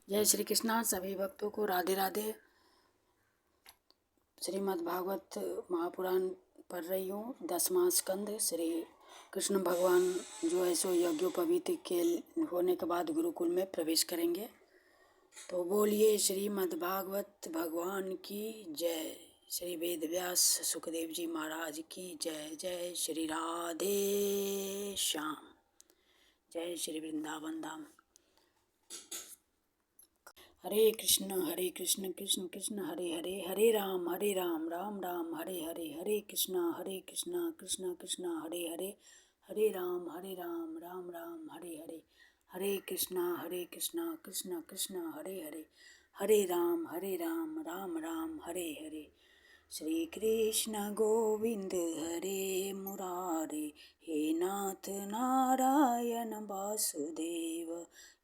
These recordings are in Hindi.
जय श्री कृष्णा। सभी भक्तों को राधे राधे। श्रीमद् भागवत महापुराण पढ़ रही हूँ। 10वां स्कंद। श्री कृष्ण भगवान जो है सो यज्ञोपवीत के होने के बाद गुरुकुल में प्रवेश करेंगे। तो बोलिए श्रीमद् भागवत भगवान की जय। श्री वेद व्यास सुखदेव जी महाराज की जय। जय श्री राधे श्याम। जय श्री वृंदावन धाम। हरे कृष्ण कृष्ण कृष्ण हरे हरे, हरे राम राम राम हरे हरे, हरे कृष्ण कृष्ण कृष्ण हरे हरे, हरे राम राम राम हरे हरे, हरे कृष्ण कृष्ण कृष्ण हरे हरे, हरे राम राम राम हरे हरे। श्री कृष्ण गोविंद हरे मुरारे, हे नाथ नारायण वासुदेव,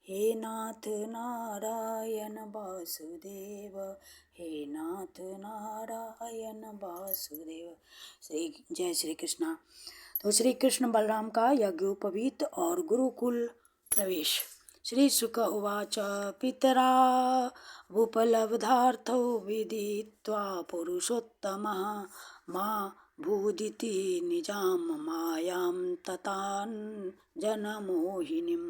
हे नाथ नारायण वासुदेव, हे नाथ नारायण वासुदेव। जय श्री कृष्णा। तो श्री कृष्ण बलराम का यज्ञोपवीत और गुरुकुल प्रवेश। श्री शुक उवाच पितरा उपलब्धार्थो विदित्वा पुरुषोत्तमः मा भूदिति निजां मायां ततान् जनमोहिनीम्।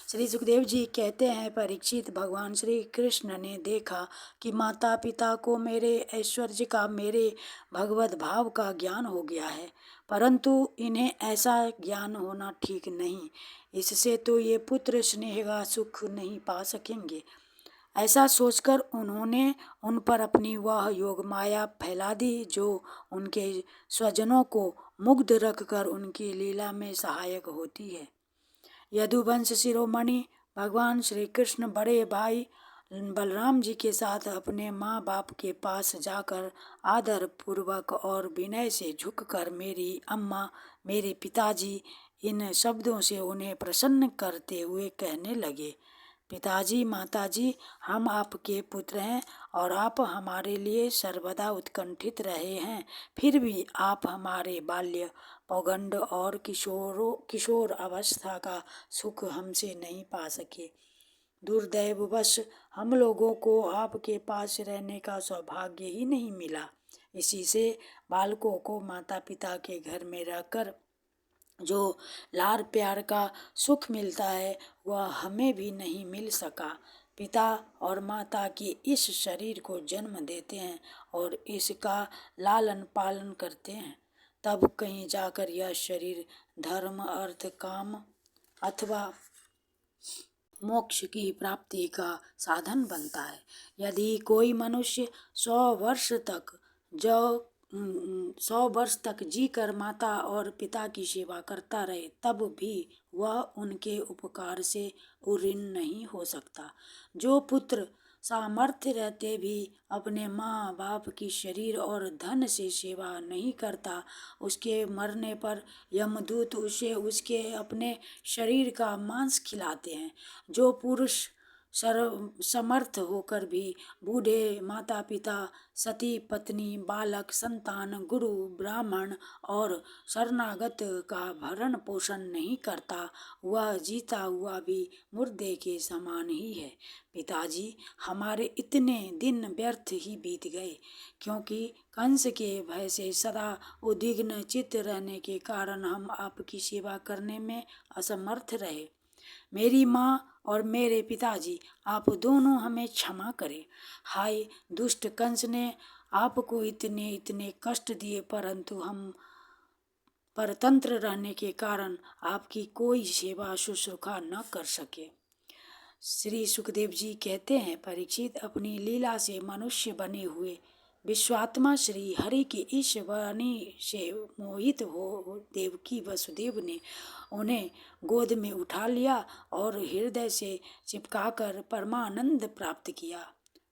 श्री सुखदेव जी कहते हैं, परीक्षित, भगवान श्री कृष्ण ने देखा कि माता पिता को मेरे ऐश्वर्य का, मेरे भगवत भाव का ज्ञान हो गया है, परंतु इन्हें ऐसा ज्ञान होना ठीक नहीं। इससे तो ये पुत्र स्नेह का सुख नहीं पा सकेंगे। ऐसा सोचकर उन्होंने उन पर अपनी वह योग माया फैला दी जो उनके स्वजनों को मुग्ध रखकर उनकी लीला में सहायक होती है। यदुवंश शिरोमणि भगवान श्री कृष्ण बड़े भाई बलराम जी के साथ अपने माँ बाप के पास जाकर आदर पूर्वक और विनय से झुककर मेरी अम्मा, मेरे पिताजी, इन शब्दों से उन्हें प्रसन्न करते हुए कहने लगे, पिताजी, माताजी, हम आपके पुत्र हैं और आप हमारे लिए सर्वदा उत्कंठित रहे हैं, फिर भी आप हमारे बाल्य, पौगंड और किशोर अवस्था का सुख हमसे नहीं पा सके। दुर्दैववश हम लोगों को आपके पास रहने का सौभाग्य ही नहीं मिला। इसी से बालकों को माता पिता के घर में रहकर जो लाड़ प्यार का सुख मिलता है वह हमें भी नहीं मिल सका। पिता और माता के इस शरीर को जन्म देते हैं और इसका लालन पालन करते हैं, तब कहीं जाकर यह शरीर धर्म, अर्थ, काम अथवा मोक्ष की प्राप्ति का साधन बनता है। यदि कोई मनुष्य 100 वर्ष तक जीकर माता और पिता की सेवा करता रहे, तब भी वह उनके उपकार से उऋण नहीं हो सकता। जो पुत्र सामर्थ्य रहते भी अपने माँ बाप की शरीर और धन से सेवा नहीं करता, उसके मरने पर यमदूत उसे उसके अपने शरीर का मांस खिलाते हैं। जो पुरुष समर्थ होकर भी बूढ़े माता पिता, सती पत्नी, बालक, संतान, गुरु, ब्राह्मण और शरणागत का भरण पोषण नहीं करता, वह जीता हुआ भी मुर्दे के समान ही है। पिताजी, हमारे इतने दिन व्यर्थ ही बीत गए, क्योंकि कंस के भय से सदा उद्विग्न चित्त रहने के कारण हम आपकी सेवा करने में असमर्थ रहे। मेरी माँ और मेरे पिताजी, आप दोनों हमें क्षमा करें। हाय, दुष्ट कंस ने आपको इतने इतने कष्ट दिए, परंतु हम परतंत्र रहने के कारण आपकी कोई सेवा शुश्रूषा न कर सके। श्री सुखदेव जी कहते हैं, परीक्षित, अपनी लीला से मनुष्य बने हुए विश्वात्मा श्री हरि की इस वाणी से मोहित हो देवकी वसुदेव ने उन्हें गोद में उठा लिया और हृदय से चिपकाकर परमानंद प्राप्त किया।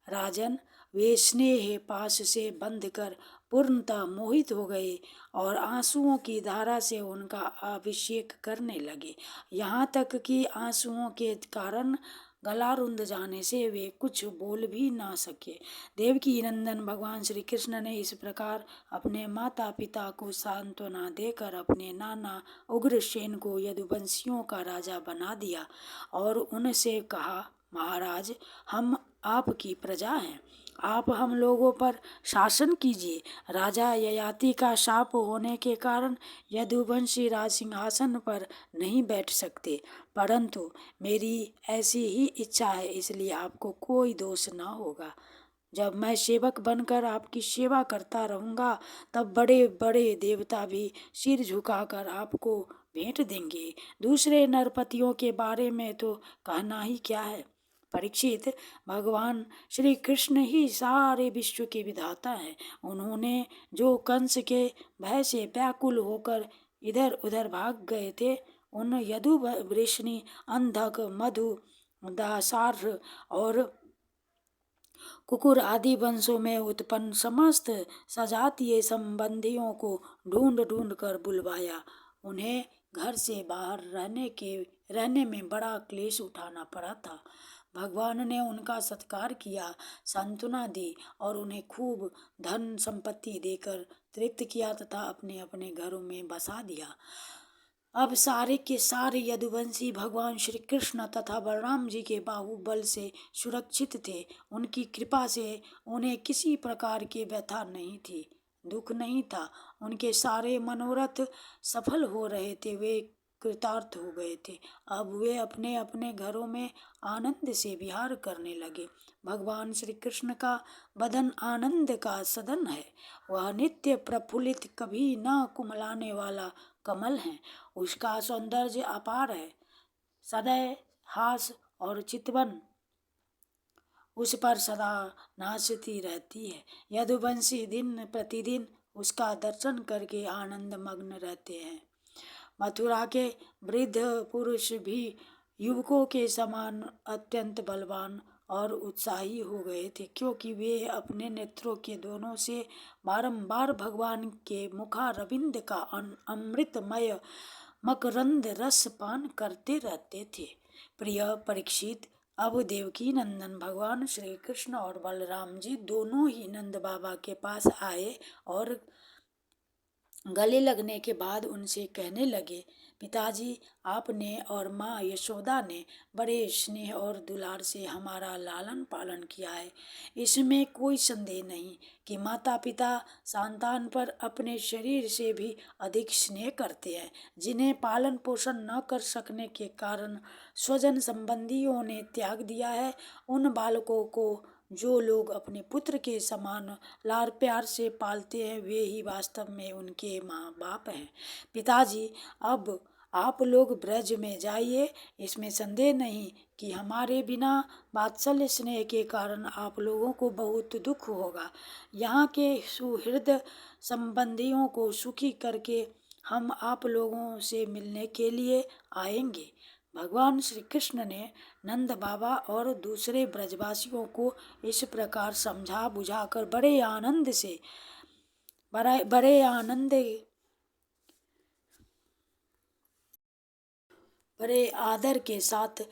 राजन, वे स्नेह पास से बंधकर पूर्णतः मोहित हो गए और आंसुओं की धारा से उनका अभिषेक करने लगे, यहाँ तक कि आंसुओं के कारण गला रुंध जाने से वे कुछ बोल भी ना सके। देवकी नंदन भगवान श्री कृष्ण ने इस प्रकार अपने माता पिता को सांत्वना देकर अपने नाना उग्रसेन को यदुवंशियों का राजा बना दिया और उनसे कहा, महाराज, हम आपकी प्रजा हैं, आप हम लोगों पर शासन कीजिए। राजा ययाति का शाप होने के कारण यदुवंशी राज सिंहासन पर नहीं बैठ सकते, परंतु मेरी ऐसी ही इच्छा है, इसलिए आपको कोई दोष न होगा। जब मैं सेवक बनकर आपकी सेवा करता रहूँगा, तब बड़े बड़े देवता भी सिर झुकाकर आपको भेंट देंगे। दूसरे नरपतियों के बारे में तो कहना ही क्या है। परीक्षित, भगवान श्री कृष्ण ही सारे विश्व के विधाता हैं। उन्होंने जो कंस के भय से व्याकुल होकर इधर उधर भाग गए थे, उन यदु वृष्णि, अंधक, मधु, दासार्ह और कुकुर आदि वंशों में उत्पन्न समस्त सजातीय संबंधियों को ढूंढ ढूंढ कर बुलवाया। उन्हें घर से बाहर रहने में बड़ा क्लेश उठाना पड़ा था। भगवान ने उनका सत्कार किया, सांत्वना दी और उन्हें खूब धन संपत्ति देकर तृप्त किया तथा अपने अपने घरों में बसा दिया। अब सारे के सारे यदुवंशी भगवान श्री कृष्ण तथा बलराम जी के बाहुबल से सुरक्षित थे। उनकी कृपा से उन्हें किसी प्रकार की व्यथा नहीं थी, दुख नहीं था। उनके सारे मनोरथ सफल हो रहे थे, वे कृतार्थ हो गए थे। अब वे अपने अपने घरों में आनंद से विहार करने लगे। भगवान श्री कृष्ण का बदन आनंद का सदन है। वह नित्य प्रफुल्लित, कभी न कुमलाने वाला कमल है। उसका सौंदर्य अपार है। सदैव हास और चितवन उस पर सदा नाचती रहती है। यदुवंशी दिन प्रतिदिन उसका दर्शन करके आनंद मग्न रहते हैं। मथुरा के वृद्ध पुरुष भी युवकों के समान अत्यंत बलवान और उत्साही हो गए थे, क्योंकि वे अपने नेत्रों के दोनों से बारंबार भगवान के मुखारविंद का अमृतमय मकरंद रस पान करते रहते थे। प्रिय परीक्षित, अब देवकी नंदन भगवान श्री कृष्ण और बलराम जी दोनों ही नंद बाबा के पास आए और गले लगने के बाद उनसे कहने लगे, पिताजी, आपने और माँ यशोदा ने बड़े स्नेह और दुलार से हमारा लालन पालन किया है। इसमें कोई संदेह नहीं कि माता पिता संतान पर अपने शरीर से भी अधिक स्नेह करते हैं। जिन्हें पालन पोषण न कर सकने के कारण स्वजन संबंधियों ने त्याग दिया है, उन बालकों को जो लोग अपने पुत्र के समान लाड़ प्यार से पालते हैं, वे ही वास्तव में उनके माँ बाप हैं। पिताजी, अब आप लोग ब्रज में जाइए। इसमें संदेह नहीं कि हमारे बिना वात्सल्य स्नेह के कारण आप लोगों को बहुत दुख होगा। यहाँ के सुहृद संबंधियों को सुखी करके हम आप लोगों से मिलने के लिए आएंगे। भगवान श्री कृष्ण ने नंद बाबा और दूसरे ब्रजवासियों को इस प्रकार समझा बुझाकर बड़े आदर के साथ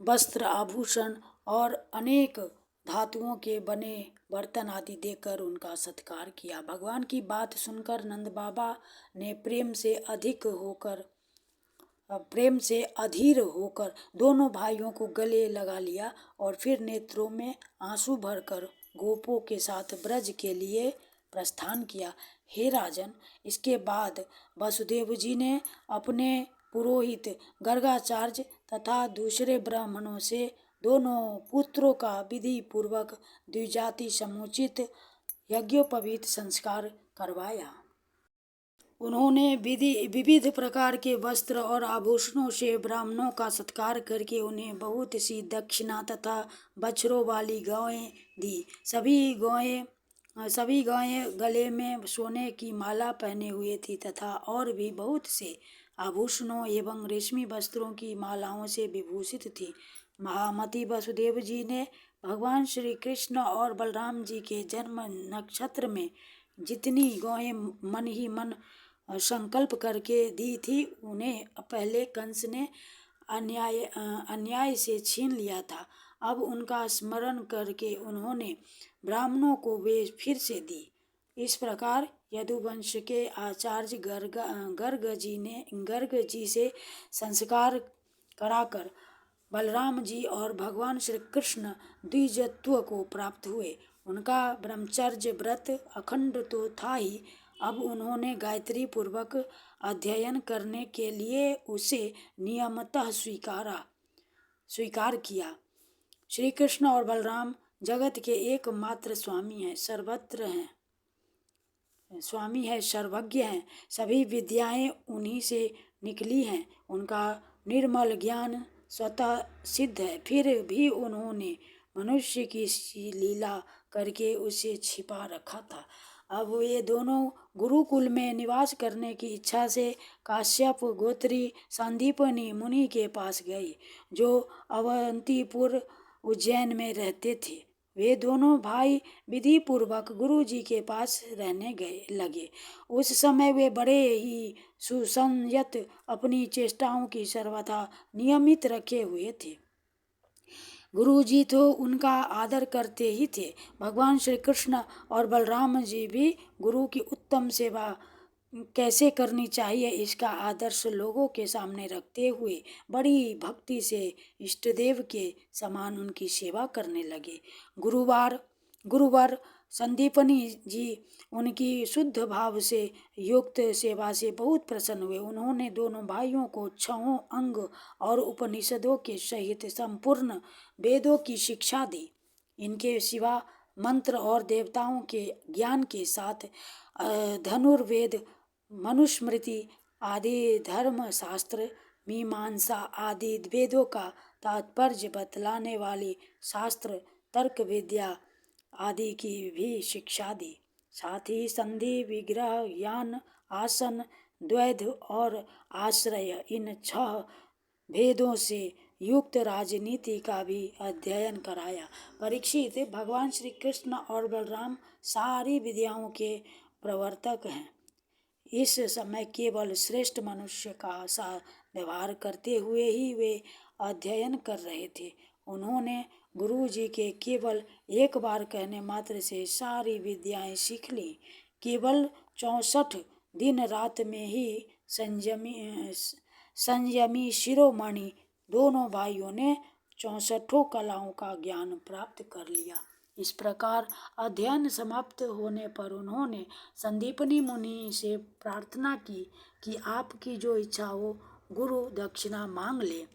वस्त्र, आभूषण और अनेक धातुओं के बने बर्तन आदि देकर उनका सत्कार किया। भगवान की बात सुनकर नंद बाबा ने प्रेम से अधीर होकर दोनों भाइयों को गले लगा लिया और फिर नेत्रों में आंसू भरकर गोपों के साथ ब्रज के लिए प्रस्थान किया। हे राजन, इसके बाद वसुदेव जी ने अपने पुरोहित गर्गाचार्य तथा दूसरे ब्राह्मणों से दोनों पुत्रों का विधि पूर्वक द्विजाति समुचित यज्ञोपवीत संस्कार करवाया। उन्होंने विविध प्रकार के वस्त्र और आभूषणों से ब्राह्मणों का सत्कार करके उन्हें बहुत सी दक्षिणा तथा बछड़ों वाली गायें दी। सभी गायें गले में सोने की माला पहने हुए थी तथा और भी बहुत से आभूषणों एवं रेशमी वस्त्रों की मालाओं से विभूषित थी। महामती वसुदेव जी ने भगवान श्री कृष्ण और बलराम जी के जन्म नक्षत्र में जितनी गायें मन ही मन संकल्प करके दी थी, उन्हें पहले कंस ने अन्याय से छीन लिया था। अब उनका स्मरण करके उन्होंने ब्राह्मणों को वे फिर से दी। इस प्रकार यदुवंश के आचार्य गर्ग जी से संस्कार कराकर बलराम जी और भगवान श्री कृष्ण द्विजत्व को प्राप्त हुए। उनका ब्रह्मचर्य व्रत अखंड तो था ही, अब उन्होंने गायत्री पूर्वक अध्ययन करने के लिए उसे नियमतः स्वीकार किया। श्री कृष्ण और बलराम जगत के एकमात्र स्वामी हैं, सर्वज्ञ हैं। सभी विद्याएं उन्हीं से निकली हैं। उनका निर्मल ज्ञान स्वतः सिद्ध है, फिर भी उन्होंने मनुष्य की सी लीला करके उसे छिपा रखा था। अब ये दोनों गुरुकुल में निवास करने की इच्छा से काश्यप गोत्री संदीपनी मुनि के पास गए, जो अवंतीपुर उज्जैन में रहते थे। वे दोनों भाई विधि पूर्वक गुरु जी के पास रहने लगे। उस समय वे बड़े ही सुसंयत, अपनी चेष्टाओं की सर्वथा नियमित रखे हुए थे। गुरु जी तो उनका आदर करते ही थे। भगवान श्री कृष्ण और बलराम जी भी गुरु की उत्तम सेवा कैसे करनी चाहिए इसका आदर्श लोगों के सामने रखते हुए बड़ी भक्ति से इष्टदेव के समान उनकी सेवा करने लगे। गुरुवर संदीपनी जी उनकी शुद्ध भाव से युक्त सेवा से बहुत प्रसन्न हुए। उन्होंने दोनों भाइयों को छहों अंग और उपनिषदों के सहित संपूर्ण वेदों की शिक्षा दी। इनके सिवा मंत्र और देवताओं के ज्ञान के साथ धनुर्वेद, मनुस्मृति आदि धर्म शास्त्र, मीमांसा आदि वेदों का तात्पर्य बतलाने वाली शास्त्र, तर्क विद्या आदि की भी शिक्षा दी। साथ ही संधि, विग्रह, ज्ञान, आसन, द्वैध और आश्रय, इन 6 भेदों से युक्त राजनीति का भी अध्ययन कराया। परीक्षित, भगवान श्री कृष्ण और बलराम सारी विद्याओं के प्रवर्तक हैं। इस समय केवल श्रेष्ठ मनुष्य का सा व्यवहार करते हुए ही वे अध्ययन कर रहे थे। उन्होंने गुरु जी के केवल एक बार कहने मात्र से सारी विद्याएं सीख ली। केवल 64 दिन रात में ही संयमी शिरोमणि दोनों भाइयों ने 64 कलाओं का ज्ञान प्राप्त कर लिया। इस प्रकार अध्ययन समाप्त होने पर उन्होंने संदीपनी मुनि से प्रार्थना की कि आपकी जो इच्छा हो गुरु दक्षिणा मांग ले।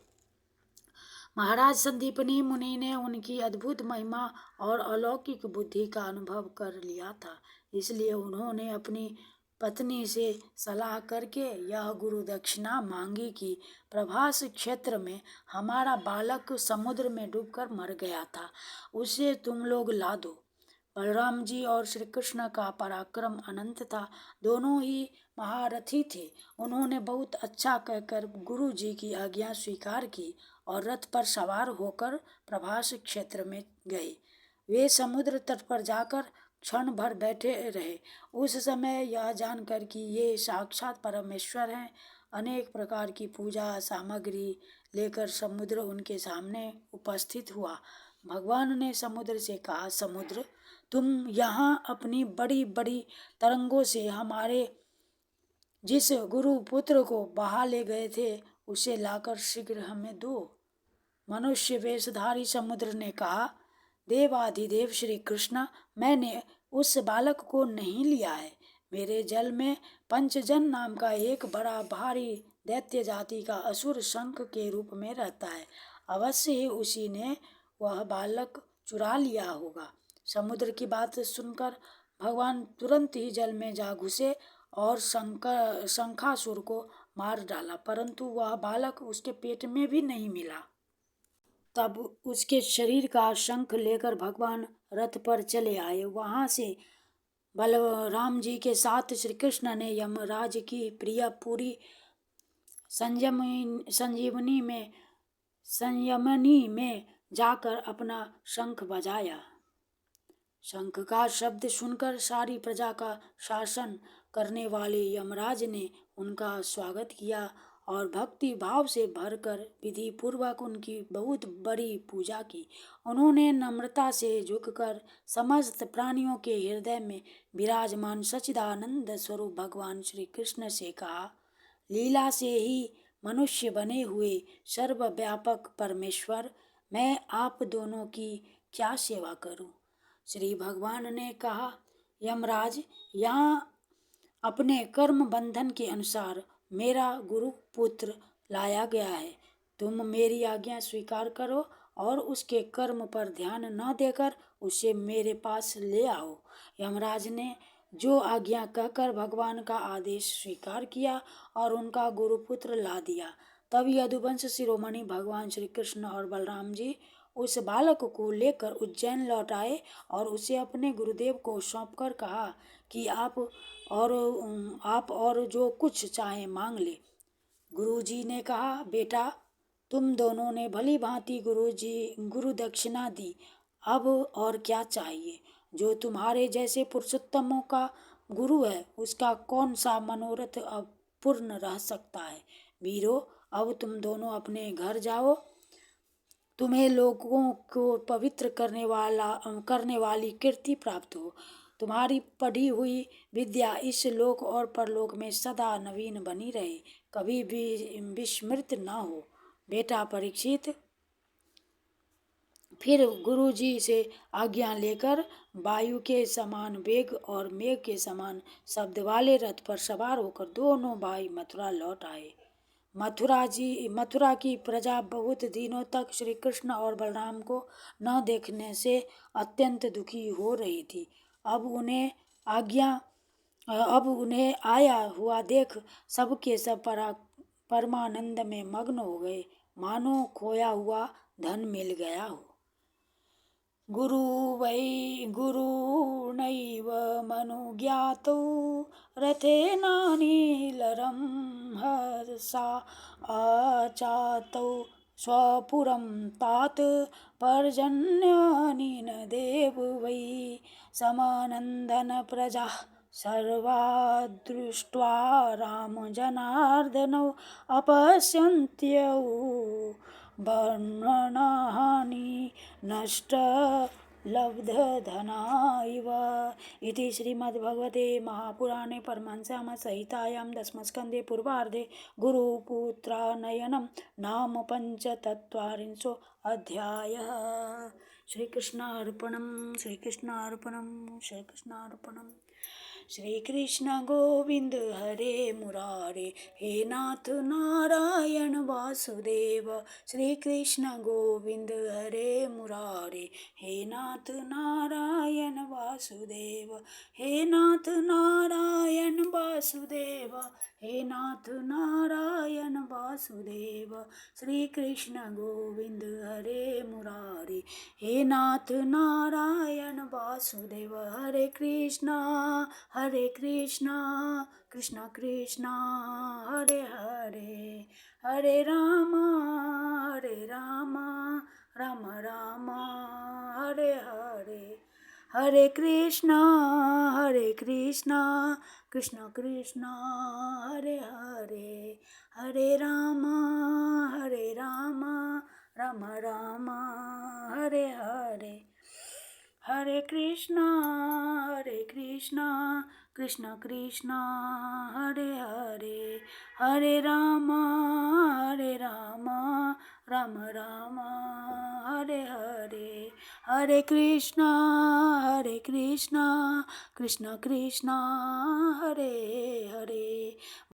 महाराज संदीपनी मुनि ने उनकी अद्भुत महिमा और अलौकिक बुद्धि का अनुभव कर लिया था, इसलिए उन्होंने अपनी पत्नी से सलाह करके यह गुरु दक्षिणा मांगी कि प्रभास क्षेत्र में हमारा बालक समुद्र में डूबकर मर गया था, उसे तुम लोग ला दो। बलराम जी और श्री कृष्ण का पराक्रम अनंत था, दोनों ही महारथी थे। उन्होंने बहुत अच्छा कहकर गुरु जी की आज्ञा स्वीकार की और रथ पर सवार होकर प्रभास क्षेत्र में गए। वे समुद्र तट पर जाकर क्षण भर बैठे रहे। उस समय यह जानकर कि ये साक्षात परमेश्वर हैं, अनेक प्रकार की पूजा सामग्री लेकर समुद्र उनके सामने उपस्थित हुआ। भगवान ने समुद्र से कहा, समुद्र, तुम यहाँ अपनी बड़ी बड़ी तरंगों से हमारे जिस गुरु पुत्र को बहा ले गए थे उसे लाकर शीघ्र हमें दो। मनुष्य वेशधारी समुद्र ने कहा, देवाधिदेव श्री कृष्ण, मैंने उस बालक को नहीं लिया है। मेरे जल में पंचजन नाम का एक बड़ा भारी दैत्य जाति का असुर शंख के रूप में रहता है। अवश्य ही उसी ने वह बालक चुरा लिया होगा। समुद्र की बात सुनकर भगवान तुरंत ही जल में जा घुसे और शंखासुर को मार डाला, परंतु वह बालक उसके पेट में भी नहीं मिला। तब उसके शरीर का शंख लेकर भगवान रथ पर चले आए। वहां से बलराम जी के साथ श्री कृष्ण ने यमराज की प्रिय पूरी संयमनी में जाकर अपना शंख बजाया। शंख का शब्द सुनकर सारी प्रजा का शासन करने वाले यमराज ने उनका स्वागत किया और भक्ति भाव से भरकर विधि पूर्वक उनकी बहुत बड़ी पूजा की। उन्होंने नम्रता से झुककर समस्त प्राणियों के हृदय में विराजमान सच्चिदानंद स्वरूप भगवान श्री कृष्ण से कहा, लीला से ही मनुष्य बने हुए सर्वव्यापक परमेश्वर, मैं आप दोनों की क्या सेवा करूं? श्री भगवान ने कहा, यमराज, यहाँ अपने कर्म बंधन के अनुसार मेरा गुरु पुत्र लाया गया है। तुम मेरी आज्ञा स्वीकार करो और उसके कर्म पर ध्यान न देकर उसे मेरे पास ले आओ। यमराज ने जो आज्ञा कहकर भगवान का आदेश स्वीकार किया और उनका गुरुपुत्र ला दिया। तब यदुवंश शिरोमणि भगवान श्री कृष्ण और बलराम जी उस बालक को लेकर उज्जैन लौट आए और उसे अपने गुरुदेव को सौंपकर कहा कि आप और जो कुछ चाहे मांग ले। गुरुजी ने कहा, बेटा, तुम दोनों ने भली भांति गुरु दक्षिणा दी, अब और क्या चाहिए? जो तुम्हारे जैसे पुरुषोत्तमों का गुरु है उसका कौन सा मनोरथ अब पूर्ण रह सकता है? वीरो, अब तुम दोनों अपने घर जाओ। तुम्हें लोगों को पवित्र करने वाली कीर्ति प्राप्त हो। तुम्हारी पढ़ी हुई विद्या इस लोक और परलोक में सदा नवीन बनी रहे, कभी भी विस्मृत न हो। बेटा परीक्षित फिर गुरुजी से आज्ञा लेकर वायु के समान वेग और मेघ के समान शब्द वाले रथ पर सवार होकर दोनों भाई मथुरा लौट आए। मथुरा की प्रजा बहुत दिनों तक श्री कृष्ण और बलराम को न देखने से अत्यंत दुखी हो रही थी। अब उन्हें आया हुआ देख सबके सब परमानंद में मग्न हो गए, मानो खोया हुआ धन मिल गया हो। गुरुर्नैव मनुज्ञातो रथेनानिलरं हर्षा अचातौ स्वपुरं तात पर्जन्यनिन देव वै समानन्दन प्रजाः सर्वा दृष्ट्वा रामजनार्दनौ अपश्यन्त्यौ वर्णनानि नष्टलब्धधना इव। इति श्रीमद्भगवते महापुराणे परमहंससंहितायां दशमस्कन्धे पूर्वार्धे गुरुपुत्रानयनं नाम पञ्चचत्वारिंशो अध्यायः। श्रीकृष्णार्पणं श्रीकृष्णार्पणं श्रीकृष्णार्पणम्। श्री कृष्ण गोविंद हरे मुरारे, हे नाथ नारायण वासुदेव। श्री कृष्ण गोविंद हरे मुरारे, हे नाथ नारायण वासुदेव। हे नाथ नारायण वासुदेव, हे नाथ नारायण वासुदेव। श्री कृष्ण गोविंद हरे मुरारे, हे नाथ नारायण वासुदेव। हरे कृष्णा कृष्ण कृष्ण हरे हरे, हरे राम राम राम हरे हरे। हरे कृष्ण कृष्ण कृष्ण हरे हरे, हरे राम राम राम हरे हरे। हरे कृष्ण कृष्ण कृष्ण हरे हरे, हरे राम राम राम हरे हरे। हरे कृष्ण कृष्ण कृष्ण हरे हरे।